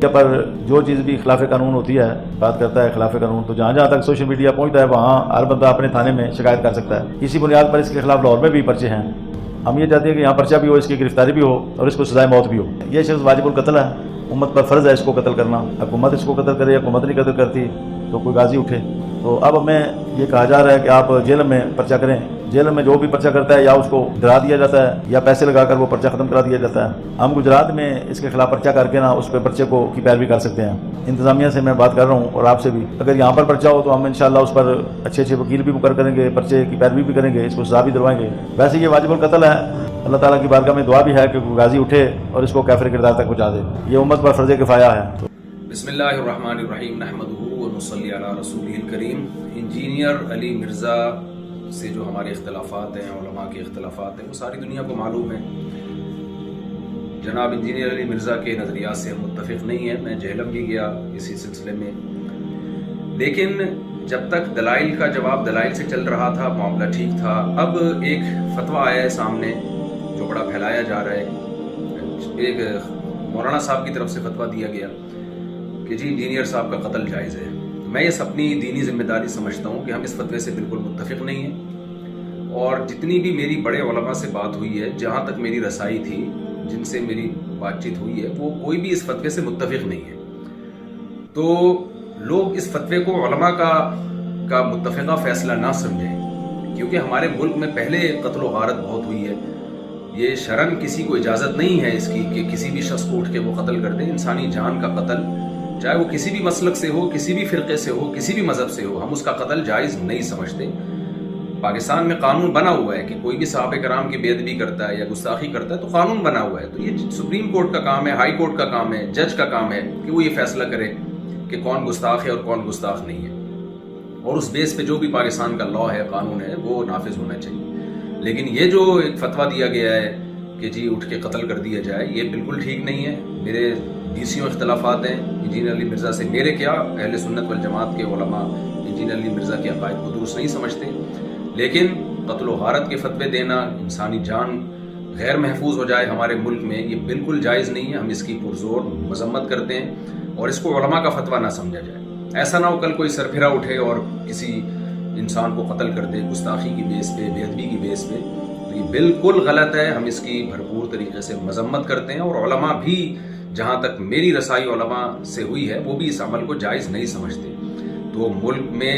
پر جو چیز بھی خلاف قانون ہوتی ہے بات کرتا ہے خلاف قانون، تو جہاں جہاں تک سوشل میڈیا پہنچتا ہے وہاں ہر بندہ اپنے تھانے میں شکایت کر سکتا ہے. اسی بنیاد پر اس کے خلاف لاہور میں بھی پرچے ہیں. ہم یہ چاہتے ہیں کہ یہاں پرچہ بھی ہو، اس کی گرفتاری بھی ہو اور اس کو سزائے موت بھی ہو. یہ شخص واجب القتل ہے، امت پر فرض ہے اس کو قتل کرنا. حکومت اس کو قتل کرے، حکومت نہیں قتل کرتی تو کوئی غازی اٹھے. تو اب ہمیں یہ کہا جا رہا ہے کہ آپ جیل میں پرچہ کریں. جیل میں جو بھی پرچہ کرتا ہے یا اس کو ڈرا دیا جاتا ہے یا پیسے لگا کر وہ پرچہ ختم کرا دیا جاتا ہے. ہم گجرات میں اس کے خلاف پرچہ کر کے نا اس پہ پرچے کی پیروی کر سکتے ہیں. انتظامیہ سے میں بات کر رہا ہوں اور آپ سے بھی، اگر یہاں پر پرچہ ہو تو ہم انشاءاللہ اس پر اچھے وکیل بھی مقرر کریں گے، پرچے کی پیروی بھی کریں گے، اس کو سزا بھی دلوائیں گے. ویسے یہ واجب القتل ہے. اللہ تعالیٰ کی بارگاہ میں دعا بھی ہے کہ غازی اٹھے اور اس کو کافر کردار تک پہنچا دے. یہ امت پر فرض کفایہ ہے. بسم اللہ الرحمن الرحیم، نحمدہ و نصلی علی رسولہ الکریم. انجینئر علی مرزا سے جو ہمارے اختلافات ہیں، علماء کے اختلافات ہیں، وہ ساری دنیا کو معلوم ہے. جناب انجینئر علی مرزا کے نظریات سے ہم متفق نہیں ہیں. میں جہلم بھی گیا اسی سلسلے میں، لیکن جب تک دلائل کا جواب دلائل سے چل رہا تھا معاملہ ٹھیک تھا. اب ایک فتویٰ آیا ہے سامنے جو بڑا پھیلایا جا رہا ہے. ایک مولانا صاحب کی طرف سے فتویٰ دیا گیا کہ جی انجینئر صاحب کا قتل جائز ہے. میں یہ اپنی دینی ذمہ داری سمجھتا ہوں کہ ہم اس فتوے سے بالکل متفق نہیں ہیں. اور جتنی بھی میری بڑے علماء سے بات ہوئی ہے، جہاں تک میری رسائی تھی، جن سے میری بات چیت ہوئی ہے، وہ کوئی بھی اس فتوے سے متفق نہیں ہے. تو لوگ اس فتوے کو علماء کا متفقہ فیصلہ نہ سمجھیں، کیونکہ ہمارے ملک میں پہلے قتل و غارت بہت ہوئی ہے. یہ شرعاً کسی کو اجازت نہیں ہے اس کی کہ کسی بھی شخص کو اٹھ کے وہ قتل کر دے. انسانی جان کا قتل، چاہے وہ کسی بھی مسلک سے ہو، کسی بھی فرقے سے ہو، کسی بھی مذہب سے ہو، ہم اس کا قتل جائز نہیں سمجھتے. پاکستان میں قانون بنا ہوا ہے کہ کوئی بھی صحابہ کرام کی بے ادبی کرتا ہے یا گستاخی کرتا ہے تو قانون بنا ہوا ہے. تو یہ سپریم کورٹ کا کام ہے، ہائی کورٹ کا کام ہے، جج کا کام ہے کہ وہ یہ فیصلہ کرے کہ کون گستاخ ہے اور کون گستاخ نہیں ہے. اور اس بیس پہ جو بھی پاکستان کا لا ہے، قانون ہے، وہ نافذ ہونا چاہیے. لیکن یہ جو ایک فتویٰ دیا گیا ہے کہ جی اٹھ کے قتل کر دیا جائے، یہ بالکل ٹھیک نہیں ہے. میرے بیسیوں اختلافات ہیں انجینئر علی مرزا سے. میرے کیا، اہل سنت والجماعت کے علماء انجینئر علی مرزا کے عقائد کو درست نہیں سمجھتے. لیکن قتل و غارت کے فتوے دینا، انسانی جان غیر محفوظ ہو جائے ہمارے ملک میں، یہ بالکل جائز نہیں ہے. ہم اس کی پرزور مذمت کرتے ہیں اور اس کو علماء کا فتویٰ نہ سمجھا جائے. ایسا نہ ہو کل کوئی سرپھرا اٹھے اور کسی انسان کو قتل کر دے گستاخی کی بیس پہ، بے ادبی کی بیس پہ. تو یہ بالکل غلط ہے. ہم اس کی بھرپور طریقے سے مذمت کرتے ہیں اور علماء بھی، جہاں تک میری رسائی علماء سے ہوئی ہے، وہ بھی اس عمل کو جائز نہیں سمجھتے. تو ملک میں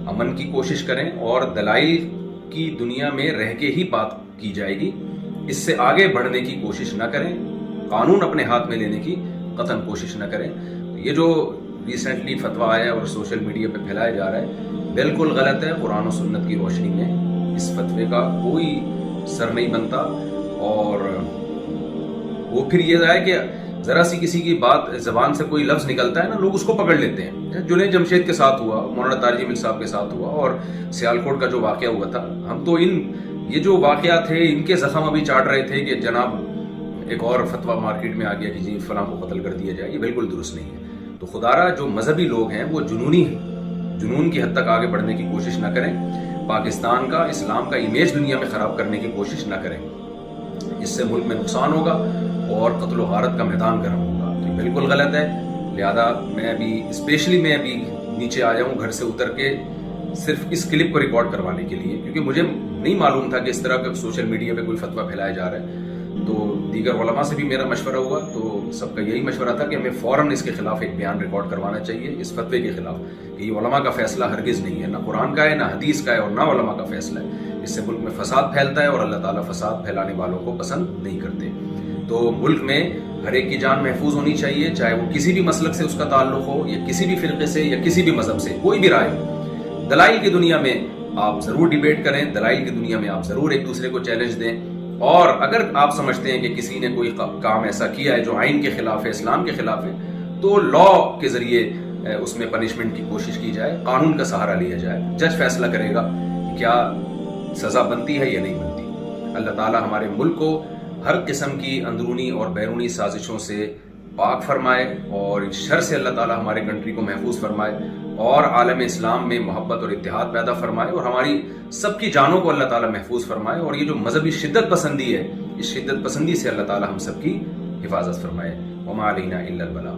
امن کی کوشش کریں اور دلائل کی دنیا میں رہ کے ہی بات کی جائے گی. اس سے آگے بڑھنے کی کوشش نہ کریں، قانون اپنے ہاتھ میں لینے کی قطعاً کوشش نہ کریں. یہ جو ریسنٹلی فتویٰ آیا اور سوشل میڈیا پہ پھیلایا جا رہا ہے بالکل غلط ہے. قرآن و سنت کی روشنی میں اس فتوے کا کوئی سر نہیں بنتا. اور وہ پھر یہ ہے کہ ذرا سی کسی کی بات زبان سے کوئی لفظ نکلتا ہے نا، لوگ اس کو پکڑ لیتے ہیں. جنید جمشید کے ساتھ ہوا، مولانا طارق جمیل صاحب کے ساتھ ہوا، اور سیالکوٹ کا جو واقعہ ہوا تھا، ہم تو یہ جو واقعات تھے ان کے زخم ابھی چاٹ رہے تھے کہ جناب ایک اور فتویٰ مارکیٹ میں آ گیا کہ جی فلاں کو قتل کر دیا جائے. یہ بالکل درست نہیں ہے. تو خدارا جو مذہبی لوگ ہیں وہ جنون کی حد تک آگے بڑھنے کی کوشش نہ کریں. پاکستان کا، اسلام کا امیج دنیا میں خراب کرنے کی کوشش نہ کریں. اس سے ملک میں نقصان ہوگا اور قتل و غارت کا میدان گرم ہوگا. تو یہ بالکل غلط ہے. لہذا میں ابھی نیچے آیا ہوں گھر سے اتر کے صرف اس کلپ کو ریکارڈ کروانے کے لیے، کیونکہ مجھے نہیں معلوم تھا کہ اس طرح کا سوشل میڈیا پہ کوئی فتویٰ پھیلایا جا رہا ہے. تو دیگر علماء سے بھی میرا مشورہ ہوا، تو سب کا یہی مشورہ تھا کہ ہمیں فوراً اس کے خلاف ایک بیان ریکارڈ کروانا چاہیے، اس فتوے کے خلاف، کہ یہ علماء کا فیصلہ ہرگز نہیں ہے، نہ قرآن کا ہے، نہ حدیث کا ہے، اور نہ علماء کا فیصلہ ہے. اس سے ملک میں فساد پھیلتا ہے اور اللہ تعالیٰ فساد پھیلانے والوں کو پسند نہیں کرتے. تو ملک میں ہر ایک کی جان محفوظ ہونی چاہیے، چاہے وہ کسی بھی مسلک سے اس کا تعلق ہو، یا کسی بھی فرقے سے، یا کسی بھی مذہب سے، کوئی بھی رائے ہو. دلائل کی دنیا میں آپ ضرور ڈیبیٹ کریں، دلائل کی دنیا میں آپ ضرور ایک دوسرے کو چیلنج دیں. اور اگر آپ سمجھتے ہیں کہ کسی نے کوئی کام ایسا کیا ہے جو آئین کے خلاف ہے، اسلام کے خلاف ہے، تو لا کے ذریعے اس میں پنشمنٹ کی کوشش کی جائے، قانون کا سہارا لیا جائے. جج فیصلہ کرے گا کیا سزا بنتی ہے یا نہیں بنتی. اللہ تعالیٰ ہمارے ملک کو ہر قسم کی اندرونی اور بیرونی سازشوں سے پاک فرمائے، اور شر سے اللہ تعالیٰ ہمارے کنٹری کو محفوظ فرمائے، اور عالم اسلام میں محبت اور اتحاد پیدا فرمائے، اور ہماری سب کی جانوں کو اللہ تعالیٰ محفوظ فرمائے. اور یہ جو مذہبی شدت پسندی ہے، اس شدت پسندی سے اللہ تعالیٰ ہم سب کی حفاظت فرمائے. وما علینا الا البلاغ.